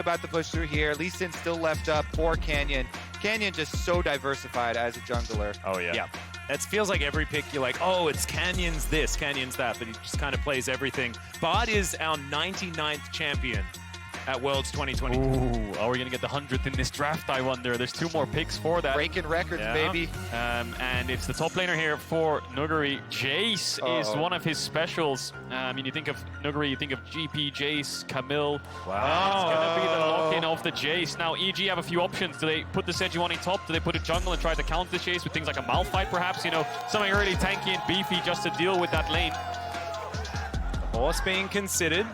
about the push through here. Lee Sin still left up for Canyon. Canyon just so diversified as a jungler. Oh, yeah. Yeah. It feels like every pick you're like, oh, it's Canyon's this, Canyon's that, but he just kind of plays everything. Bard is our 99th champion at Worlds 2020. Ooh, are we going to get the 100th in this draft, I wonder? There's 2 more picks for that. Breaking records, baby. And it's the top laner here for Nuguri. Jace is one of his specials. I mean, you think of Nuguri, you think of GP, Jace, Camille. Wow. It's going to be the lock-in of the Jace. Now, EG have a few options. Do they put the Sejuani top? Do they put a jungle and try to counter the Jace with things like a Malphite, perhaps? You know, something really tanky and beefy just to deal with that lane. Horse being considered.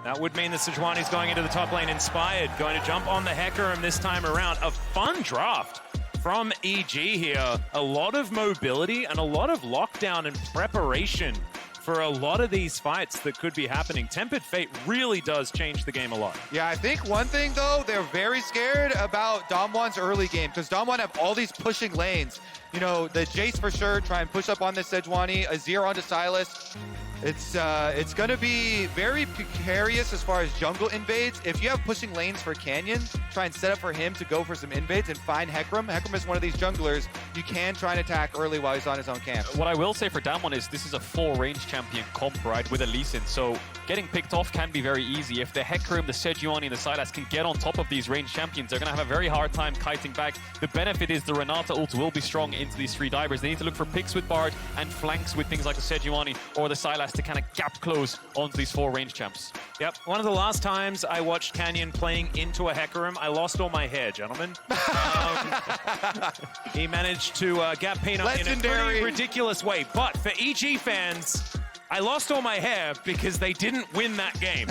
That would mean that Sejuani's going into the top lane inspired, going to jump on the Hecarim this time around. A fun draft from EG here. A lot of mobility and a lot of lockdown and preparation for a lot of these fights that could be happening. Tempered Fate really does change the game a lot. Yeah, I think one thing, though, they're very scared about Damwon's early game, because Damwon have all these pushing lanes. You know, the Jace for sure, try and push up on this Sejuani, Azir onto Sylas. It's going to be very precarious as far as jungle invades. If you have pushing lanes for Canyon, try and set up for him to go for some invades and find Hecarim. Hecarim is one of these junglers you can try and attack early while he's on his own camp. What I will say for Damwon is this is a full range champion comp, right, with a Lee Sin. So getting picked off can be very easy. If the Hecarim, the Sejuani, and the Sylas can get on top of these range champions, they're going to have a very hard time kiting back. The benefit is the Renata ult will be strong into these 3 divers. They need to look for picks with Bard and flanks with things like the Sejuani or the Sylas to kind of gap close onto these 4 range champs. Yep, one of the last times I watched Canyon playing into a Hecarim, I lost all my hair, gentlemen. He managed to gap Peanut in a pretty ridiculous way. But for EG fans, I lost all my hair because they didn't win that game.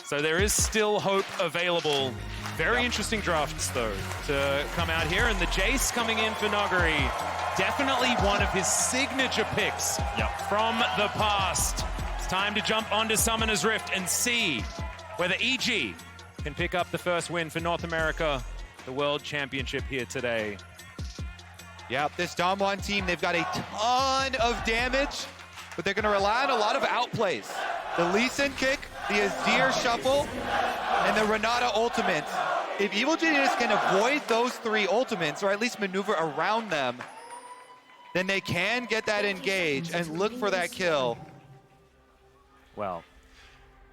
So there is still hope available. Very interesting drafts, though, to come out here. And the Jace coming in for Nuguri. Definitely one of his signature picks from the past. It's time to jump onto Summoner's Rift and see whether EG can pick up the first win for North America, the World Championship here today. Yep, this Damwon team, they've got a ton of damage, but they're going to rely on a lot of outplays. The Lee Sin kick, the Azir shuffle, and the Renata ultimate. If Evil Genius can avoid those 3 ultimates, or at least maneuver around them, then they can get that engage and look for that kill. Well,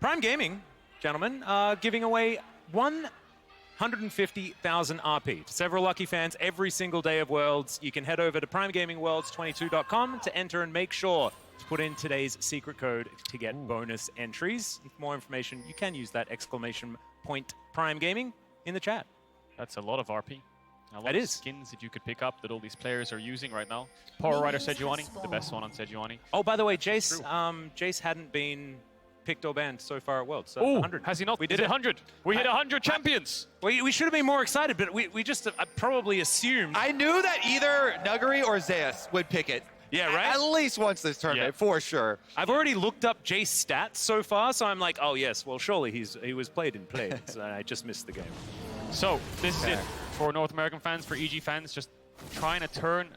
Prime Gaming, gentlemen, giving away 150,000 RP to several lucky fans every single day of Worlds. You can head over to primegamingworlds22.com to enter and make sure to put in today's secret code to get bonus entries. For more information, you can use that !point Prime Gaming in the chat. That's a lot of RP. A lot of skins that you could pick up that all these players are using right now. Power Rider Sejuani, the best one on Sejuani. Oh, by the way, Jace, Jace hadn't been picked or banned so far at Worlds. So 100. Has he not? We did 100. We hit 100 champions. We should have been more excited, but we just probably assumed. I knew that either Nuguri or Zeus would pick it. Yeah, right? At least once this tournament, for sure. I've already looked up Jace stats so far, so I'm like, oh yes, well surely he was played in Blades. I just missed the game. So this is it for North American fans, for EG fans, just trying to turn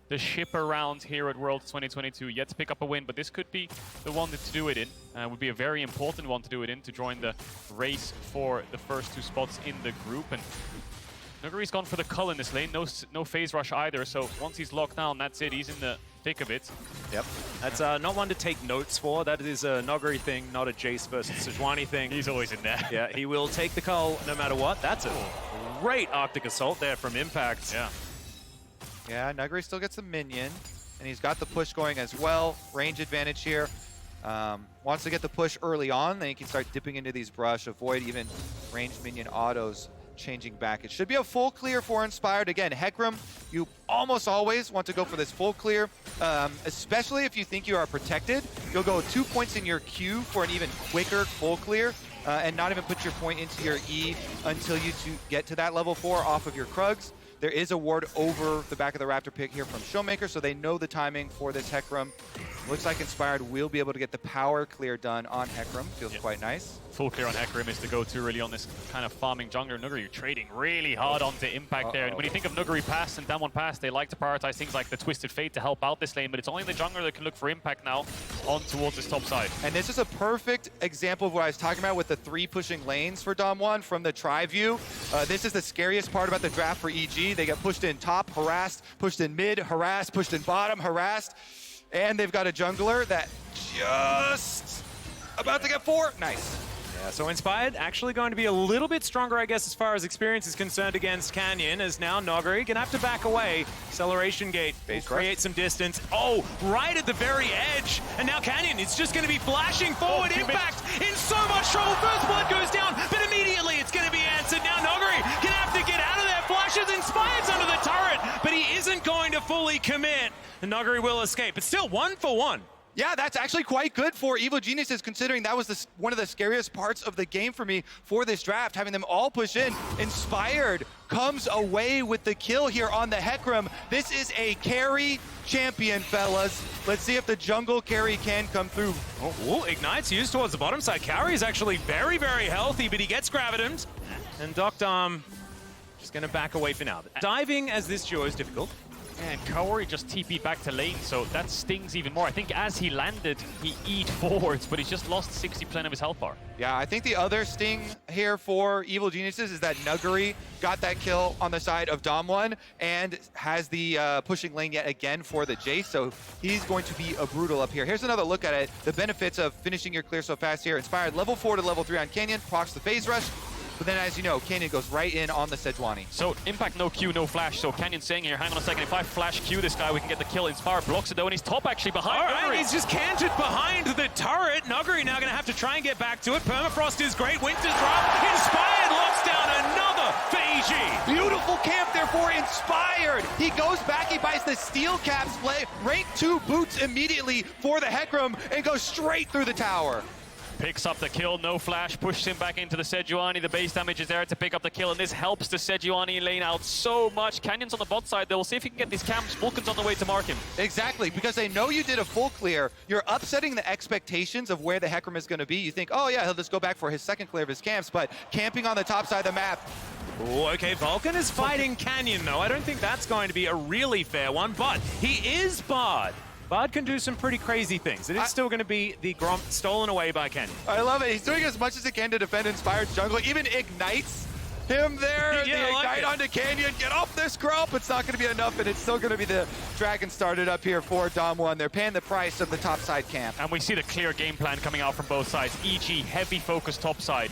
the ship around here at Worlds 2022. Yet to pick up a win, but this could be the one to do it in. Would be a very important one to do it in, to join the race for the first 2 spots in the group. And Nuguri's gone for the cull in this lane, no phase rush either, so once he's locked down, that's it, he's in the thick of it. Yep, that's not one to take notes for. That is a Nuguri thing, not a Jace versus Sejuani thing. He's always in there. Yeah, he will take the cull no matter what. That's a great Arctic Assault there from Impact. Yeah, Nuguri still gets a minion, and he's got the push going as well. Range advantage here. Wants to get the push early on, then he can start dipping into these brush, avoid even ranged minion autos changing back. It should be a full clear for Inspired. Again, Hecarim, you almost always want to go for this full clear, especially if you think you are protected. You'll go 2 points in your Q for an even quicker full clear, and not even put your point into your E until you get to that level 4 off of your Krugs. There is a ward over the back of the Raptor pick here from Showmaker, so they know the timing for this Hecarim. Looks like Inspired will be able to get the power clear done on Hecarim. Feels quite nice. Full clear on Hecarim is the go-to really on this kind of farming jungler. Nuguri, you're trading really hard onto impact there. And when you think of Nuguri Pass and Damwon Pass, they like to prioritize things like the Twisted Fate to help out this lane, but it's only the jungler that can look for impact now on towards this top side. And this is a perfect example of what I was talking about with the 3 pushing lanes for Damwon from the tri-view. This is the scariest part about the draft for EG. They get pushed in top, harassed, pushed in mid, harassed, pushed in bottom, harassed. And they've got a jungler that just about to get 4. Nice. Yeah, so Inspired actually going to be a little bit stronger, I guess, as far as experience is concerned against Canyon, as now Noguri gonna have to back away. Acceleration gate will create some distance. Oh, right at the very edge. And now Canyon is just gonna be flashing forward. Impact in so much trouble. First blood goes down, but immediately it's gonna be answered. Now Noguri gonna have to get out of there. Flashes, Inspired's under the turret, but he isn't going to fully commit. And Noguri will escape. It's still 1 for 1. Yeah, that's actually quite good for Evil Geniuses, considering that was one of the scariest parts of the game for me for this draft, having them all push in. Inspired comes away with the kill here on the Hecarim. This is a carry champion, fellas. Let's see if the jungle carry can come through. Oh, Ignite's used towards the bottom side. Carry is actually very, very healthy, but he gets Gravitomed. And Doctarm just going to back away for now. Diving as this duo is difficult. And Kaori just TP'd back to lane, so that stings even more. I think as he landed, he E'd forwards, but he's just lost 60% of his health bar. Yeah, I think the other sting here for Evil Geniuses is that Nuguri got that kill on the side of Damwon and has the pushing lane yet again for the Jace, so he's going to be a brutal up here. Here's another look at it. The benefits of finishing your clear so fast here. Inspired level 4 to level 3 on Canyon, procs the phase rush. But then, as you know, Canyon goes right in on the Sejuani. So, Impact, no Q, no flash. So, Canyon's saying here, hang on a second, if I flash Q this guy, we can get the kill. Inspire blocks it though, and he's top actually behind Nuguri. All right, he's just canted behind the turret. Nuguri now going to have to try and get back to it. Permafrost is great. Winter's drop. Inspired locks down another for EG. Beautiful camp there for Inspired. He goes back, he buys the steel caps play, rank 2 boots immediately for the Hecarim, and goes straight through the tower. Picks up the kill, no flash, pushes him back into the Sejuani. The base damage is there to pick up the kill, and this helps the Sejuani lane out so much. Canyon's on the bot side, though. We'll see if he can get these camps. Vulcan's on the way to mark him. Exactly, because they know you did a full clear. You're upsetting the expectations of where the Hecarim is going to be. You think, oh yeah, he'll just go back for his second clear of his camps, but camping on the top side of the map. Oh, okay, Vulcan is fighting Canyon, though. I don't think that's going to be a really fair one, but he is Bard. Bard can do some pretty crazy things. It is still going to be the Gromp stolen away by Canyon. I love it. He's doing as much as he can to defend Inspired's jungle. Even ignites him there. Yeah, the ignite onto Canyon. Get off this Gromp. It's not going to be enough, and it's still going to be the Dragon started up here for Damwon. They're paying the price of the top side camp. And we see the clear game plan coming out from both sides. EG, heavy focus top side.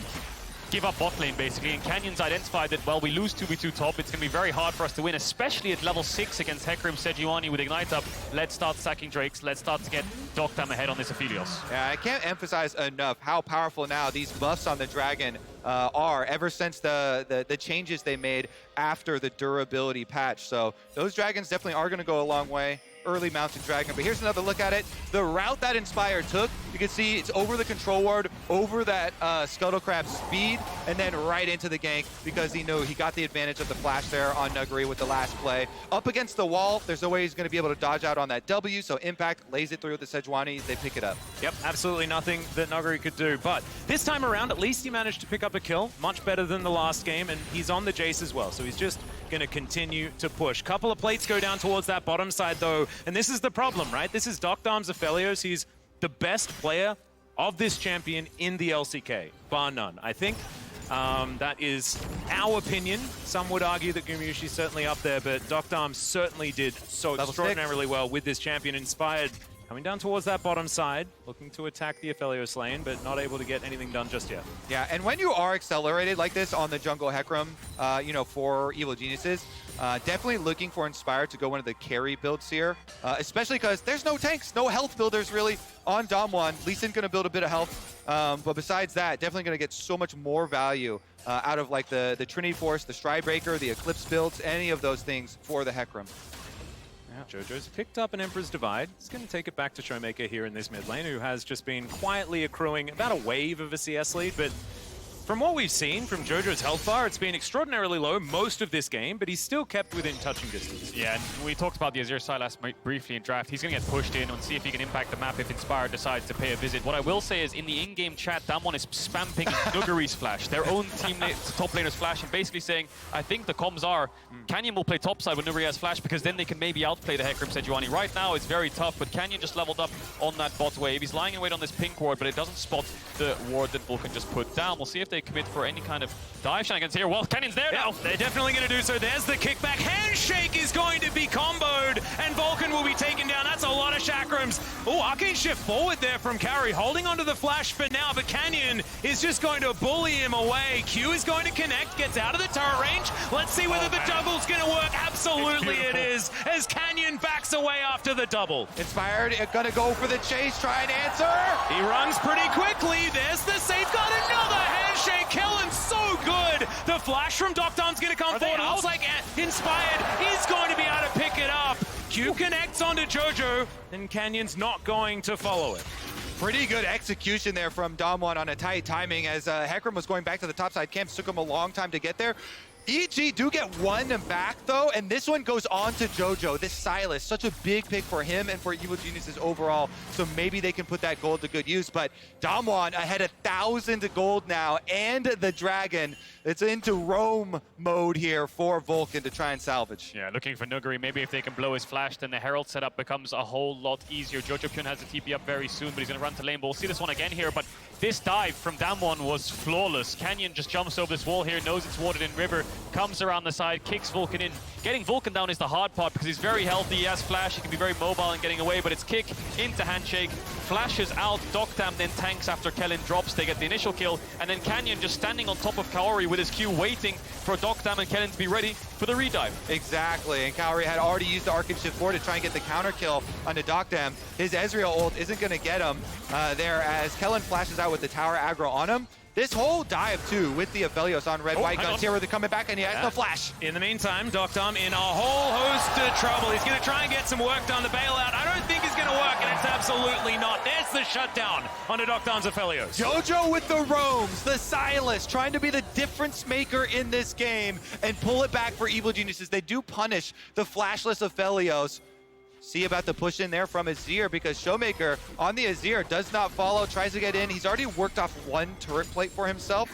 Give up bot lane, basically, and Canyon's identified that, well, we lose 2v2 top, it's going to be very hard for us to win, especially at level 6 against Hecarim Sejuani with Ignite up. Let's start stacking Drakes, let's start to get Doctarm ahead on this Aphelios. Yeah, I can't emphasize enough how powerful now these buffs on the Dragon are ever since the changes they made after the durability patch. So those Dragons definitely are going to go a long way. Early mounted Dragon, but here's another look at it. The route that Inspire took, you can see it's over the control ward, over that Scuttlecraft speed, and then right into the gank because he knew he got the advantage of the flash there on Nuguri with the last play. Up against the wall, there's no way he's going to be able to dodge out on that W, so Impact lays it through with the Sejuani, they pick it up. Yep, absolutely nothing that Nuguri could do, but this time around, at least he managed to pick up a kill, much better than the last game, and he's on the Jace as well, so he's just going to continue to push. Couple of plates go down towards that bottom side, though, and this is the problem, right? This is Doctarm's Aphelios. He's the best player of this champion in the LCK, bar none. I think that is our opinion. Some would argue that Gumyushi's certainly up there, but Doctarm certainly did so extraordinarily well with this champion. Inspired coming down towards that bottom side, looking to attack the Aphelios lane, but not able to get anything done just yet. Yeah, and when you are accelerated like this on the jungle Hecarim, you know, for Evil Geniuses, definitely looking for Inspired to go one of the carry builds here, especially because there's no tanks, no health builders really on Damwon. Lee Sin gonna build a bit of health, but besides that, definitely gonna get so much more value out of like the Trinity Force, the Stridebreaker, the Eclipse builds, any of those things for the Hecarim. Jojo's picked up an Emperor's Divide. He's going to take it back to Showmaker here in this mid lane, who has just been quietly accruing about a wave of a CS lead, but From what we've seen from Jojo's health bar, it's been extraordinarily low most of this game, but he's still kept within touching distance. Yeah, and we talked about the Azir side last night briefly in draft. He's going to get pushed in and see if he can impact the map if Inspired decides to pay a visit. What I will say is in the in-game chat, Damwon is spamming Nuguri's flash, their own teammates, top laner's flash, and basically saying, I think the comms are, Canyon will play topside when Nuguri has flash because then they can maybe outplay the Hecarim Sejuani. Right now, it's very tough, but Canyon just leveled up on that bot wave. He's lying in wait on this pink ward, but it doesn't spot the ward that Vulcan just put down. We'll see if they commit for any kind of dive shenanigans here. Well, Canyon's there now. They're definitely going to do so. There's the kickback. Handshake is going to be comboed, and Vulcan will be taken down. That's a lot of chakrams. Oh, arcane shift forward there from Kaori, holding onto the flash for now, but Canyon is just going to bully him away. Q is going to connect, gets out of the turret range. Let's see whether the double's going to work. Absolutely it is, as Canyon backs away after the double. Inspired, gonna go for the chase, try and answer. He runs pretty quickly. There's the safeguard. Another handshake kill, and so good. The flash from Docton's going to come forward. Looks like Inspired is going to be able to pick it up. Q connects onto Jojo, and Canyon's not going to follow it. Pretty good execution there from Damwon on a tight timing as Hecarim was going back to the top side camps. Took him a long time to get there. EG do get one back though, and this one goes on to Jojo. This Silas, such a big pick for him and for Evil Geniuses overall, so maybe they can put that gold to good use. But Damwon ahead 1,000 gold now, and the Dragon. It's into roam mode here for Vulcan to try and salvage. Yeah, looking for Nuguri. Maybe if they can blow his flash, then the Herald setup becomes a whole lot easier. Jojo Pyun has the TP up very soon, but he's going to run to lane. But we'll see this one again here, but this dive from Damwon was flawless. Canyon just jumps over this wall here, knows it's warded in river, comes around the side, kicks Vulcan in. Getting Vulcan down is the hard part because he's very healthy, he has flash, he can be very mobile in getting away, but it's kick into handshake, flashes out, Doctam then tanks after Kellen drops, they get the initial kill, and then Canyon just standing on top of Kaori with his Q waiting for Doctam and Kellen to be ready for the redive. Exactly, and Kaori had already used the Arcane Shift 4 to try and get the counter kill onto Doctam. His Ezreal ult isn't going to get him there as Kellen flashes out with the tower aggro on him. This whole dive, too, with the Aphelios on red-white guns here, where they're coming back, and he has no flash. In the meantime, Doctam in a whole host of trouble. He's going to try and get some work done. The bailout, I don't think is going to work, and it's absolutely not. There's the shutdown onto Doctam's Aphelios. Jojo with the roams, the Silas, trying to be the difference maker in this game and pull it back for Evil Geniuses. They do punish the flashless Aphelios. See about the push in there from Azir because Showmaker on the Azir does not follow, tries to get in. He's already worked off one turret plate for himself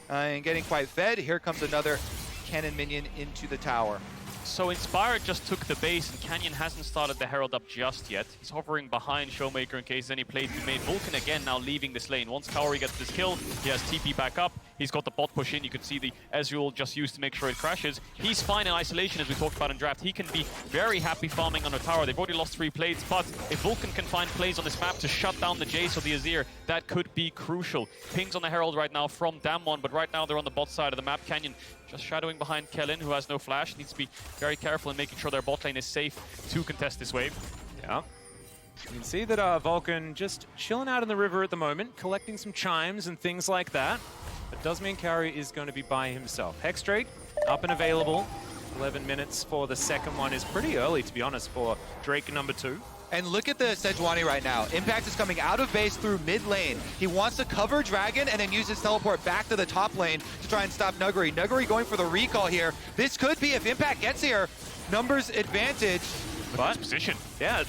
and getting quite fed. Here comes another cannon minion into the tower. So Inspired just took the base, and Canyon hasn't started the Herald up just yet. He's hovering behind Showmaker in case any plays be made. Vulcan again now leaving this lane. Once Kaori gets this kill, he has TP back up. He's got the bot push in. You can see the Ezreal just used to make sure it crashes. He's fine in isolation, as we talked about in draft. He can be very happy farming on a tower. They've already lost 3 plates, but if Vulcan can find plays on this map to shut down the Jace or the Azir, that could be crucial. Pings on the Herald right now from Damwon, but right now they're on the bot side of the map. Canyon just shadowing behind Kellen, who has no flash. Needs to be very careful in making sure their bot lane is safe to contest this wave. Yeah. You can see that Vulcan just chilling out in the river at the moment, collecting some chimes and things like that. It does mean Kaori is going to be by himself. Hex Drake up and available. 11 minutes for the second one is pretty early, to be honest, for Drake number 2. And look at the Sejuani right now. Impact is coming out of base through mid lane. He wants to cover Dragon and then use his teleport back to the top lane to try and stop Nuguri. Nuguri going for the recall here. This could be, if Impact gets here, numbers advantage. But position. Yeah,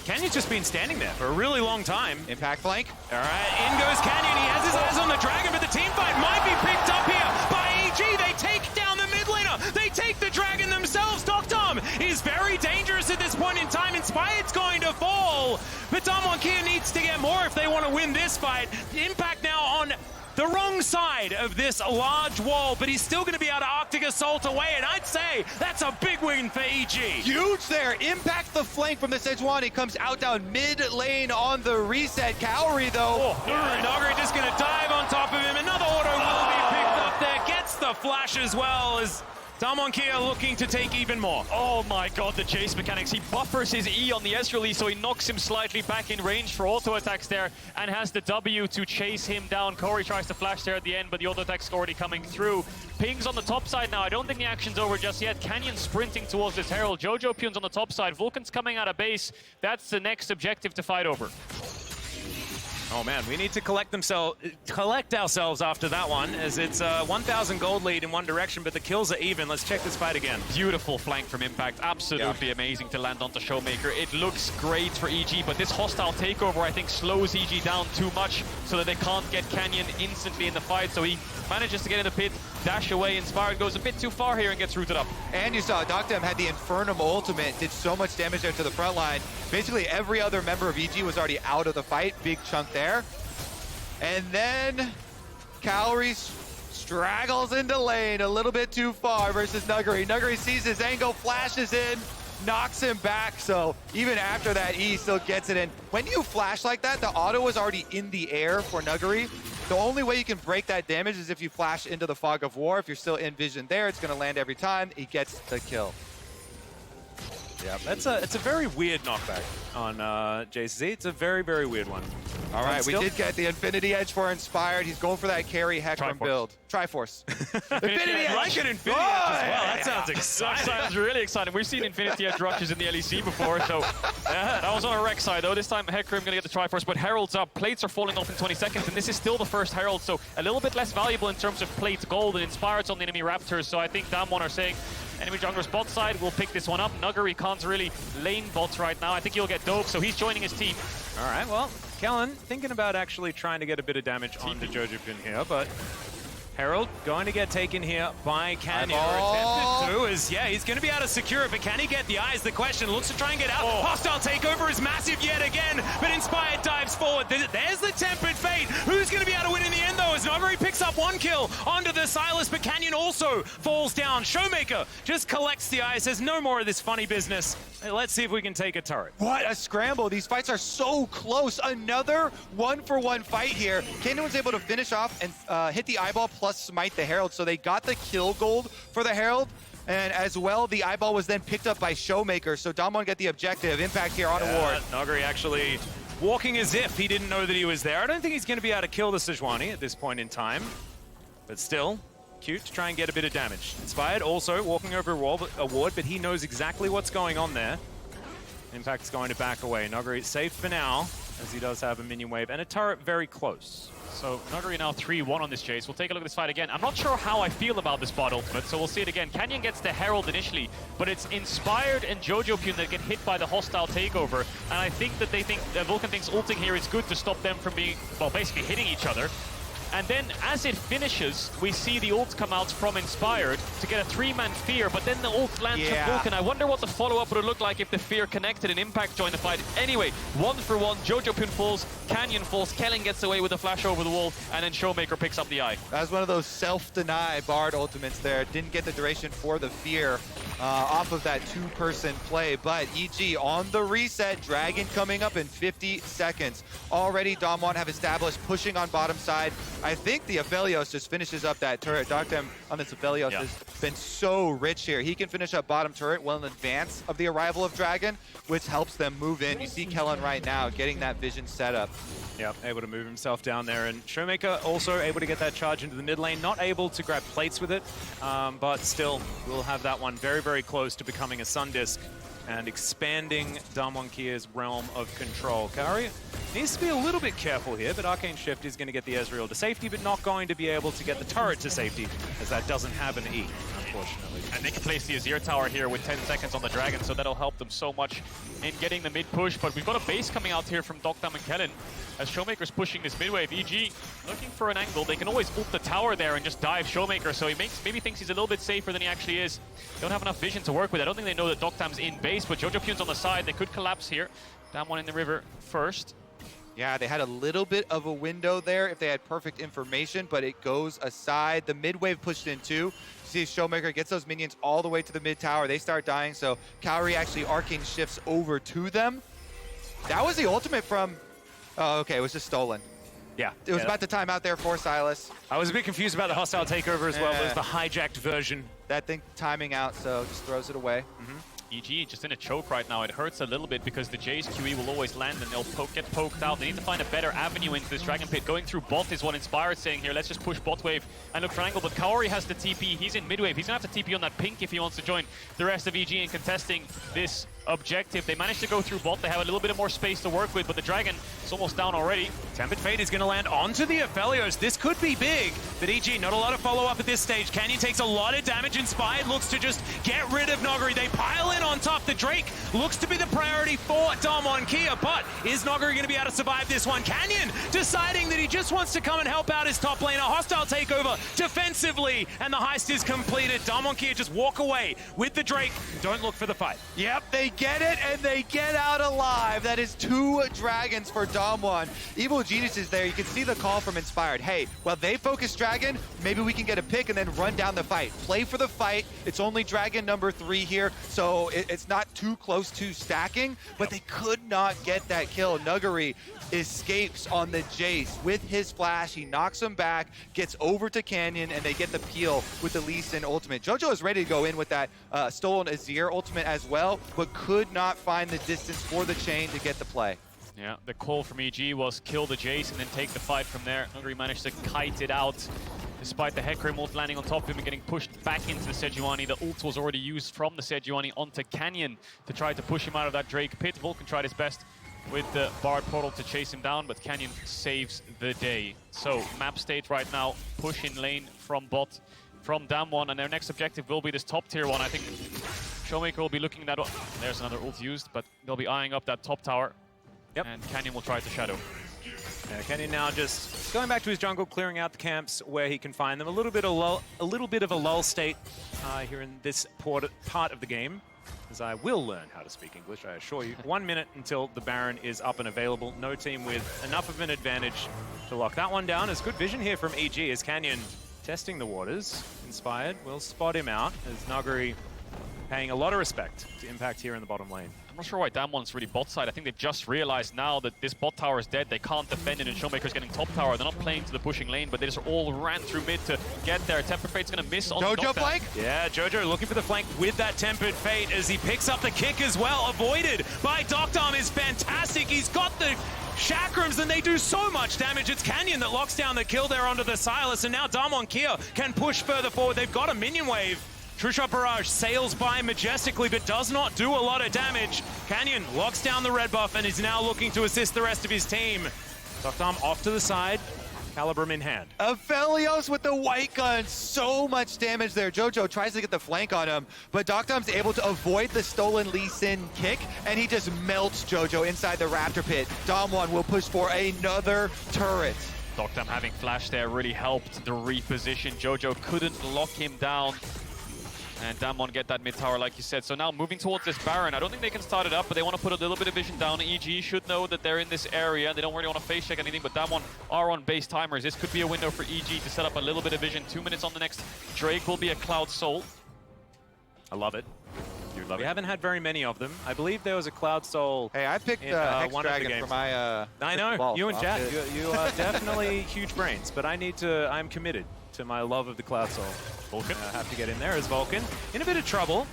Canyon's just been standing there for a really long time. Impact flank. All right, in goes Canyon. He has his eyes on the Dragon, but the team fight might be picked up here by EG. They take down the mid laner. They take the Dragon themselves. Doctam is very dangerous at this point in time. Inspired's going to fall, but Damwon Kia needs to get more if they want to win this fight. Impact now on the wrong side of this large wall, but he's still going to be able to Arctic Assault away, and I'd say that's a big win for EG. Huge there. Impact the flank from the Sejuani. Comes out down mid lane on the reset. Kaori, though. Nuguri just going to dive on top of him. Another auto will be picked up there. Gets the flash as well as Damwon Kia looking to take even more. Oh my god, the chase mechanics. He buffers his E on the Ezreal, so he knocks him slightly back in range for auto attacks there and has the W to chase him down. Kaori tries to flash there at the end, but the auto attack's already coming through. Pings on the top side now. I don't think the action's over just yet. Canyon sprinting towards this Herald. Jojo Pyun's on the top side. Vulcan's coming out of base. That's the next objective to fight over. Oh man, we need to collect ourselves after that one, as it's a 1,000 gold lead in one direction, but the kills are even. Let's check this fight again. Beautiful flank from Impact. Absolutely amazing to land onto Showmaker. It looks great for EG, but this hostile takeover, I think, slows EG down too much so that they can't get Canyon instantly in the fight. So he manages to get in the pit, dash away. Inspired goes a bit too far here and gets rooted up. And you saw Doctem had the Infernum ultimate, did so much damage there to the front line. Basically, every other member of EG was already out of the fight. Big chunk there. And then Calorie straggles into lane a little bit too far versus Nuguri. Nuguri sees his angle, flashes in, knocks him back. So even after that, he still gets it in. When you flash like that, the auto is already in the air for Nuguri. The only way you can break that damage is if you flash into the Fog of War. If you're still in vision there, it's going to land every time. He gets the kill. Yeah, it's a very weird knockback on JCZ. It's a very, very weird one. All right, we did get the Infinity Edge for Inspired. He's going for that carry Hecarim build. Triforce. Infinity Edge! I like an Infinity Edge as well. That sounds exciting. That sounds really exciting. We've seen Infinity Edge rushes in the LEC before, so that was on a wreck side, though. This time, Hecarim going to get the Triforce, but Herald's up. Plates are falling off in 20 seconds, and this is still the first Herald, so a little bit less valuable in terms of plate gold, and Inspired's on the enemy Raptors, so I think Damwon are saying, enemy jungler's bot side will pick this one up. Nuguri can't really lane bots right now. I think he'll get dove, so he's joining his team. All right, well, Kellen thinking about actually trying to get a bit of damage onto Jojopyun here, but Herald going to get taken here by Canyon. Attempted to, as he's going to be able to secure it, but can he get the eyes? The question, looks to try and get out. Hostile takeover is massive yet again, but Inspired dives forward. There's the Tempered Fate. Who's going to be able to win in the end, though, as Nuguri picks up one kill onto the Silas, but Canyon also falls down. Showmaker just collects the eyes, says no more of this funny business. Let's see if we can take a turret. What a scramble. These fights are so close. Another one-for-one fight here. Canyon was able to finish off and hit the eyeball plus smite the Herald, so they got the kill gold for the Herald. And as well, the eyeball was then picked up by Showmaker, so Damwon get the objective. Impact here on a ward. Nuguri actually walking as if he didn't know that he was there. I don't think he's going to be able to kill the Sejuani at this point in time, but still, cute to try and get a bit of damage. Inspired also walking over a ward, but he knows exactly what's going on there. Impact's going to back away. Nuguri safe for now, as he does have a minion wave and a turret very close. So Nuguri now 3-1 on this chase. We'll take a look at this fight again. I'm not sure how I feel about this bot ultimate, so we'll see it again. Canyon gets the Herald initially, but it's Inspired and Jojopyun that get hit by the hostile takeover. And I think that they think Vulcan thinks ulting here is good to stop them from being, well, basically hitting each other. And then as it finishes, we see the ult come out from Inspired to get a 3-man fear, but then the ult lands from Vulcan. I wonder what the follow-up would look like if the fear connected and Impact joined the fight. Anyway, 1-for-1, Jojopyun falls, Canyon falls, Kellen gets away with a flash over the wall, and then Showmaker picks up the eye. That was one of those self-deny Bard ultimates there. Didn't get the duration for the fear off of that two-person play, but EG on the reset. Dragon coming up in 50 seconds. Already Damwon have established pushing on bottom side. I think the Aphelios just finishes up that turret. Doctem on this Aphelios has been so rich here. He can finish up bottom turret well in advance of the arrival of Dragon, which helps them move in. You see Kellen right now getting that vision set up. Yep, able to move himself down there. And Showmaker also able to get that charge into the mid lane. Not able to grab plates with it, but still will have that one very, very close to becoming a Sun Disc and expanding Damwon Kia's realm of control. Kari needs to be a little bit careful here, but Arcane Shift is going to get the Ezreal to safety, but not going to be able to get the turret to safety, as that doesn't have an E, unfortunately. And they can place the Azir Tower here with 10 seconds on the Dragon, so that'll help them so much in getting the mid push. But we've got a base coming out here from Doctam and Kellen as Showmaker's pushing this mid wave. EG looking for an angle. They can always ult the tower there and just dive Showmaker, so he maybe thinks he's a little bit safer than he actually is. They don't have enough vision to work with. I don't think they know that Doctam's in base, but Jojopyun's on the side. They could collapse here. Damwon in the river first. Yeah, they had a little bit of a window there if they had perfect information, but it goes aside. The mid wave pushed in too. You see Showmaker gets those minions all the way to the mid tower. They start dying, so Kaori actually arcane shifts over to them. That was the ultimate from... Oh, okay, it was just stolen. Yeah. It was about to time out there for Silas. I was a bit confused about the hostile takeover as well. It was the hijacked version. That thing timing out, so just throws it away. EG just in a choke right now. It hurts a little bit because the Jay's QE will always land and they'll get poked out. They need to find a better avenue into this Dragon Pit. Going through bot is what Inspired's saying here. Let's just push bot wave and look for angle. But Kaori has the TP. He's in mid wave. He's going to have to TP on that pink if he wants to join the rest of EG in contesting this objective. They managed to go through bot. They have a little bit more space to work with, but the Dragon is almost down already. Tempered Fate is going to land onto the Aphelios. This could be big, but EG, not a lot of follow-up at this stage. Canyon takes a lot of damage. Inspired looks to just get rid of Noguri. They pile in on top. The Drake looks to be the priority for Damwon Kia, but is Noguri going to be able to survive this one? Canyon deciding that he just wants to come and help out his top laner. Hostile takeover defensively, and the heist is completed. Damwon Kia just walk away with the Drake. Don't look for the fight. Yep, they get it, and they get out alive. That is 2 dragons for Damwon. Evil Genius is there. You can see the call from Inspired. Hey, well, they focus dragon, maybe we can get a pick and then run down the fight. Play for the fight. It's only dragon number 3 here, so it's not too close to stacking, but they could not get that kill. Nuguri escapes on the Jace with his flash. He knocks him back, gets over to Canyon, and they get the peel with the Lee Sin ultimate. JoJo is ready to go in with that stolen Azir ultimate as well, but could not find the distance for the chain to get the play. Yeah, the call from EG was kill the Jace and then take the fight from there. Nuguri managed to kite it out, despite the Hecarim ult landing on top of him and getting pushed back into the Sejuani. The ult was already used from the Sejuani onto Canyon to try to push him out of that Drake pit. Vulcan tried his best with the Bard portal to chase him down, but Canyon saves the day. So, map state right now, push in lane from bot, from Damwon, and their next objective will be this top tier one. I think Showmaker will be looking at that. There's another ult used, but they'll be eyeing up that top tower. Yep. And Canyon will try to shadow. Yeah, Canyon now just going back to his jungle, clearing out the camps where he can find them. A little bit of a lull state here in this part of the game, as I will learn how to speak English, I assure you. 1 minute until the Baron is up and available. No team with enough of an advantage to lock that one down. As good vision here from EG as Canyon testing the waters. Inspired will spot him out as Nuguri paying a lot of respect to Impact here in the bottom lane. I'm not sure why Damwon's really bot side. I think they've just realized now that this bot tower is dead. They can't defend it, and Showmaker's getting top tower. They're not playing to the pushing lane, but they just all ran through mid to get there. Tempered Fate's gonna miss on the JoJo flank? Yeah, JoJo looking for the flank with that Tempered Fate as he picks up the kick as well. Avoided by Doctarm is fantastic. He's got the chakrams, and they do so much damage. It's Canyon that locks down the kill there onto the Silas, and now Damwon Kia can push further forward. They've got a minion wave. True Shot Barrage sails by majestically, but does not do a lot of damage. Canyon locks down the red buff and is now looking to assist the rest of his team. Doctarm off to the side, Calibrum in hand. Aphelios with the white gun, so much damage there. JoJo tries to get the flank on him, but Doctarm's able to avoid the stolen Lee Sin kick, and he just melts JoJo inside the Raptor pit. Damwon will push for another turret. Doctarm having flash there really helped the reposition. JoJo couldn't lock him down. And Damwon get that mid tower, like you said. So now moving towards this Baron. I don't think they can start it up, but they want to put a little bit of vision down. EG should know that they're in this area. They don't really want to face check anything, but Damwon are on base timers. This could be a window for EG to set up a little bit of vision. 2 minutes on the next Drake will be a Cloud Soul. I love it. You love We it. haven't had very many of them. I believe there was a Cloud Soul. Hey, I picked Hex Dragon for my I know, ball. you and Jack, you are definitely huge brains, but I'm committed to my love of the Cloud Soul. Vulcan. I have to get in there as Vulcan. In a bit of trouble.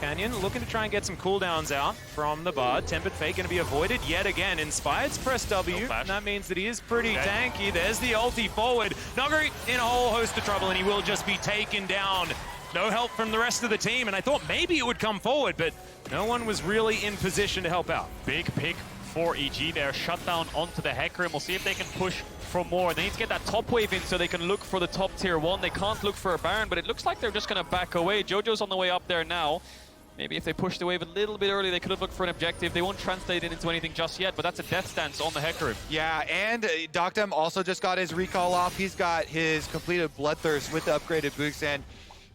Canyon looking to try and get some cooldowns out from the Bard. Tempered Fate going to be avoided yet again. Inspired's press W, and that means that he is pretty tanky. There's the ulti forward. Nuguri in a whole host of trouble, and he will just be taken down. No help from the rest of the team, and I thought maybe it would come forward, but no one was really in position to help out. Big pick for EG there. Shut down onto the Hecarim. We'll see if they can push for more. They need to get that top wave in so they can look for the top tier 1. They can't look for a Baron, but it looks like they're just going to back away. JoJo's on the way up there now. Maybe if they pushed the wave a little bit early, they could have looked for an objective. They won't translate it into anything just yet, but that's a death stance on the Hecarim. Yeah, and Doctarm also just got his recall off. He's got his completed Bloodthirst with the upgraded boots and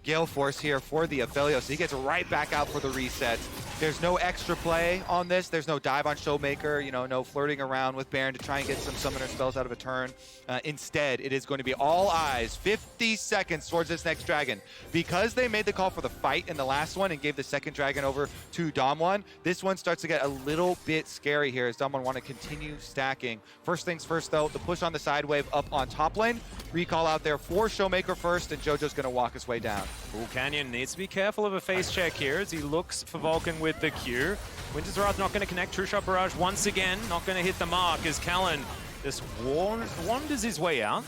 Gale Force here for the Aphelios. So he gets right back out for the reset. There's no extra play on this. There's no dive on Showmaker, you know, no flirting around with Baron to try and get some summoner spells out of a turn. Instead, it is going to be all eyes, 50 seconds towards this next dragon. Because they made the call for the fight in the last one and gave the second dragon over to Damwon, this one starts to get a little bit scary here as Damwon want to continue stacking. First things first, though, the push on the side wave up on top lane. Recall out there for Showmaker first, and JoJo's going to walk his way down. Ooh, Canyon needs to be careful of a face check here as he looks for Vulcan with the Q. Winter's Wrath not going to connect. True Shot Barrage once again, not going to hit the mark as Callan just wanders his way out.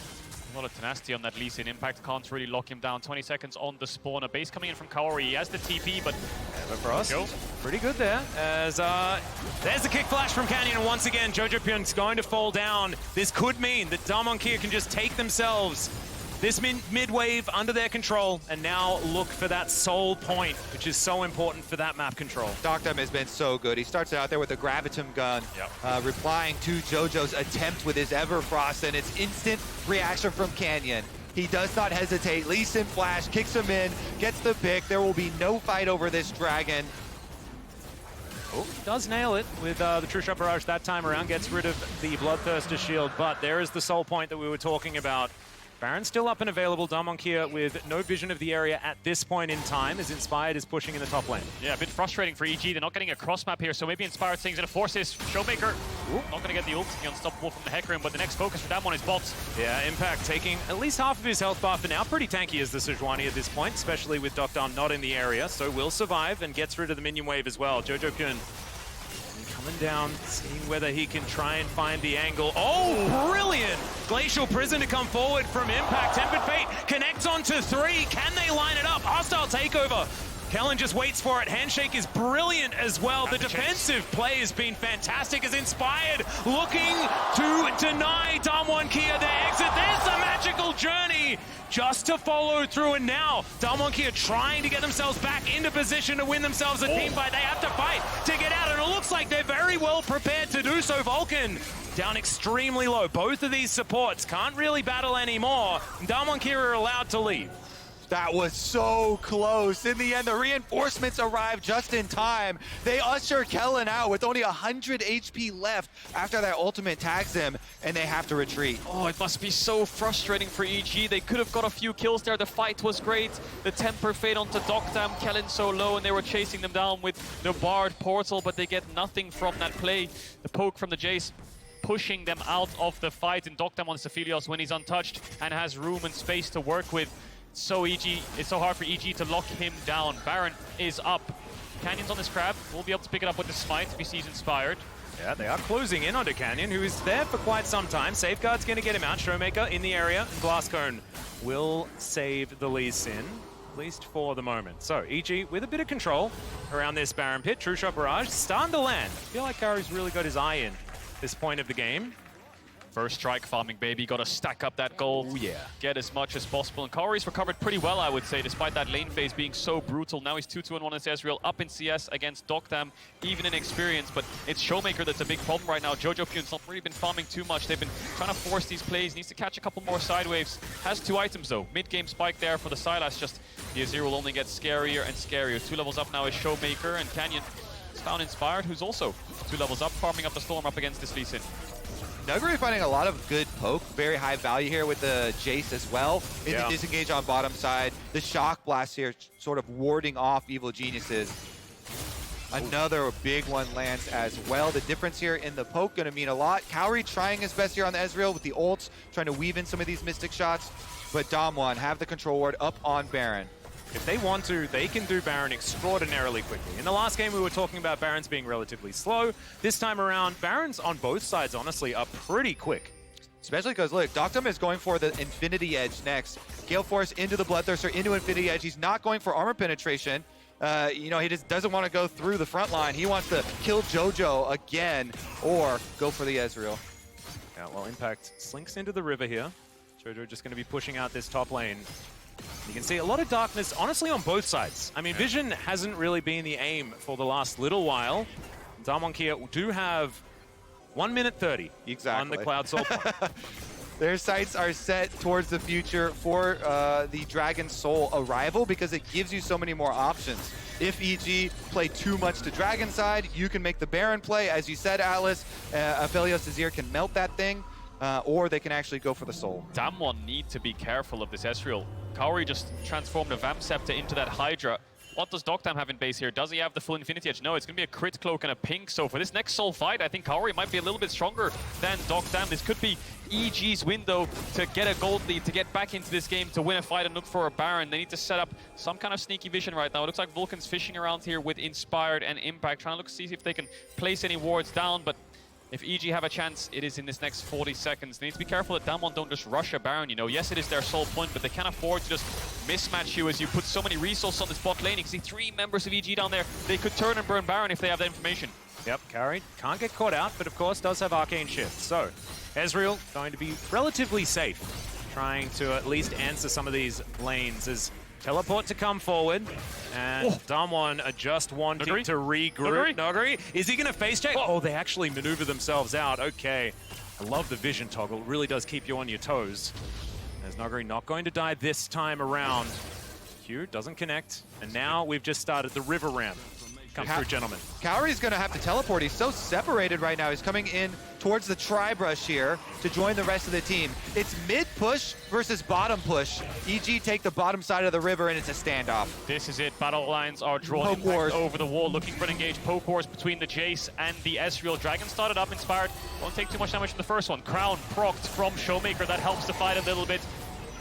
A lot of tenacity on that Lee Sin. Impact can't really lock him down. 20 seconds on the spawner. Base coming in from Kaori. He has the TP, but Frost, pretty good there. As there's the kick flash from Canyon, and once again, Jojo Pyun's going to fall down. This could mean that Damwon Kia can just take themselves this mid-wave under their control and now look for that soul point, which is so important for that map control. Doctum has been so good. He starts out there with a Gravitum gun, replying to Jojo's attempt with his Everfrost, and it's instant reaction from Canyon. He does not hesitate. Lee Sin flash, kicks him in, gets the pick. There will be no fight over this dragon. Oh, does nail it with the True Shot Barrage that time around. Gets rid of the Bloodthirster shield, but there is the soul point that we were talking about. Baron's still up and available. Damwon Kia with no vision of the area at this point in time, as Inspired is pushing in the top lane. Yeah, a bit frustrating for EG. They're not getting a cross map here, so maybe Inspired things gonna force this. Showmaker not gonna get the ult, unstoppable from the Heck Room, but the next focus for Damwon is bots. Yeah, Impact taking at least half of his health bar for now. Pretty tanky as the Sejuani at this point, especially with Doctor not in the area, so will survive and gets rid of the minion wave as well. Jojo Pyun coming down, seeing whether he can try and find the angle. Oh, brilliant! Glacial Prison to come forward from Impact. Tempered Fate connects onto 3. Can they line it up? Hostile takeover. Kellen just waits for it. Handshake is brilliant as well. The defensive play has been fantastic as Inspired looking to deny Damwon Kia their exit. There's the magical journey just to follow through, and now Damwon Kia trying to get themselves back into position to win themselves a team fight. They have to fight to get out, and it looks like they're very well prepared to do so. Vulcan down extremely low. Both of these supports can't really battle anymore. Damwon Kia are allowed to leave. That was so close. In the end, the reinforcements arrived just in time. They usher Kellen out with only 100 HP left after that ultimate tags him, and they have to retreat. Oh, it must be so frustrating for EG. They could have got a few kills there. The fight was great. The Temper Fate onto Doctam, Kellen so low, and they were chasing them down with the Bard Portal, but they get nothing from that play. The poke from the Jace pushing them out of the fight, and Doctam on Sephelios when he's untouched and has room and space to work with. It's so hard for EG to lock him down. Baron is up. Canyon's on this crab. We'll be able to pick it up with the smite if he sees Inspired. Yeah, they are closing in onto Canyon, who is there for quite some time. Safeguard's going to get him out. Showmaker in the area. Glass Cone will save the Lee Sin, at least for the moment. So, EG with a bit of control around this Baron pit. True Shot Barrage starting to land. I feel like Kari's really got his eye in this point of the game. First strike farming, baby. Got to stack up that gold. Oh, yeah. Get as much as possible. And Kaori's recovered pretty well, I would say, despite that lane phase being so brutal. Now he's 2-2-1 as Ezreal, up in CS against Doctam, even in experience. But it's Showmaker that's a big problem right now. Jojo Pyun's not really been farming too much. They've been trying to force these plays. Needs to catch a couple more side waves. Has 2 items, though. Mid-game spike there for the Sylas. Just the Azir will only get scarier and scarier. 2 levels up now is Showmaker, and Canyon is found Inspired, who's also 2 levels up, farming up the Storm up against this Lee Sin. Nuguri finding a lot of good poke, very high value here with the Jace as well. In the disengage on bottom side, the Shock Blast here sort of warding off Evil Geniuses. Another big one lands as well. The difference here in the poke gonna mean a lot. Kaori trying his best here on the Ezreal with the ults, trying to weave in some of these Mystic shots, but Damwon have the control ward up on Baron. If they want to, they can do Baron extraordinarily quickly. In the last game, we were talking about Barons being relatively slow. This time around, Barons on both sides, honestly, are pretty quick. Especially because, look, Doctum is going for the Infinity Edge next. Gale Force into the Bloodthirster, into Infinity Edge. He's not going for armor penetration. You know, he just doesn't want to go through the front line. He wants to kill Jojo again or go for the Ezreal. Yeah, well, Impact slinks into the river here. Jojo just going to be pushing out this top lane. You can see a lot of darkness, honestly, on both sides. I mean, Vision hasn't really been the aim for the last little while. Damwon Kia do have 1 minute 30 on the Cloud Soul point. Their sights are set towards the future for the Dragon Soul arrival because it gives you so many more options. If EG play too much to Dragon side, you can make the Baron play. As you said, Atlas, Aphelios Azir can melt that thing, or they can actually go for the Soul. Damwon need to be careful of this Ezreal. Kaori just transformed a Vamp Scepter into that Hydra. What does Doctam have in base here? Does he have the full Infinity Edge? No, it's going to be a crit cloak and a pink. So for this next Soul fight, I think Kaori might be a little bit stronger than Doctam. This could be EG's window to get a gold lead, to get back into this game, to win a fight and look for a Baron. They need to set up some kind of sneaky vision right now. It looks like Vulcan's fishing around here with Inspired and Impact, trying to see if they can place any wards down, but if EG have a chance, it is in this next 40 seconds. They need to be careful that Damwon don't just rush a Baron, you know. Yes, it is their sole point, but they can't afford to just mismatch you as you put so many resources on this bot lane. You can see 3 members of EG down there. They could turn and burn Baron if they have that information. Yep, Carry can't get caught out, but of course does have Arcane Shift. So, Ezreal going to be relatively safe, trying to at least answer some of these lanes as teleport to come forward. And Damwon are just wanting to regroup. Nuguri, is he going to face check? Oh, they actually maneuver themselves out. Okay. I love the vision toggle. It really does keep you on your toes. As Nuguri not going to die this time around. Q doesn't connect. And now we've just started the river ramp. Come through, gentlemen. Cowrie's going to have to teleport. He's so separated right now. He's coming in towards the tri-brush here to join the rest of the team. It's mid push versus bottom push. EG take the bottom side of the river, and it's a standoff. This is it. Battle lines are drawn over the wall, looking for an engaged poke wars between the Jace and the Ezreal. Dragon started up, inspired. Won't take too much damage from the first one. Crown procced from Showmaker. That helps the fight a little bit.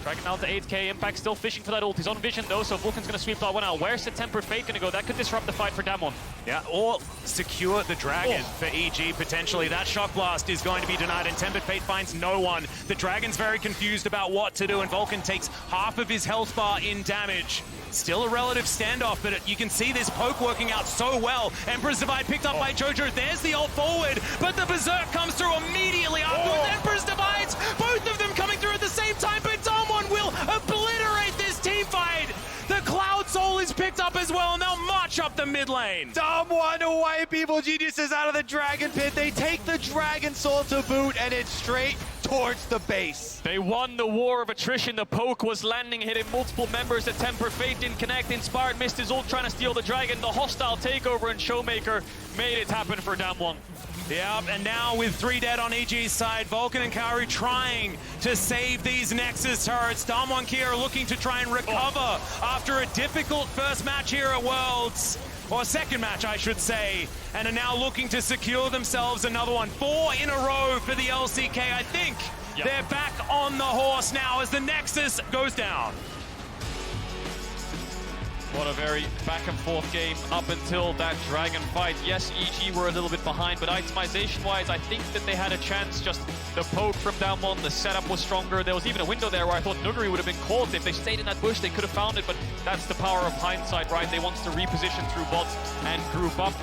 Dragon down to 8k, Impact still fishing for that ult. He's on vision though, so Vulcan's gonna sweep that one out. Where's the Tempered Fate gonna go? That could disrupt the fight for Damwon. Yeah, or secure the Dragon for EG potentially. That Shock Blast is going to be denied, and Tempered Fate finds no one. The Dragon's very confused about what to do, and Vulcan takes half of his health bar in damage. Still a relative standoff, but you can see this poke working out so well. Emperor's Divide picked up by Jojo. There's the ult forward, but the Berserk comes through immediately afterwards. Emperor's Divides, both of them coming through at the same time, but Damwon will obliterate this team fight. The Cloud Soul is picked up as well, and they'll march up the mid lane. Damwon to wipe Evil Geniuses out of the Dragon Pit. They take the Dragon Soul to boot, and it's straight towards the base. They won the war of attrition. The poke was landing, hitting multiple members. The Tempered Fate didn't connect. Inspired missed his ult, trying to steal the Dragon. The hostile takeover and Showmaker made it happen for Damwon. Yep, and now with 3 dead on EG's side, Vulcan and Kairi trying to save these Nexus turrets. Damwon here are looking to try and recover after a difficult first match here at Worlds. Or second match, I should say, and are now looking to secure themselves another one. 4 in a row for the LCK. I think they're back on the horse now as the Nexus goes down. What a very back and forth game up until that Dragon fight. Yes, EG were a little bit behind, but itemization-wise, I think that they had a chance. Just the poke from Damwon, the setup was stronger. There was even a window there where I thought Nuguri would have been caught. If they stayed in that bush, they could have found it, but that's the power of hindsight, right? They wanted to reposition through bots and group up.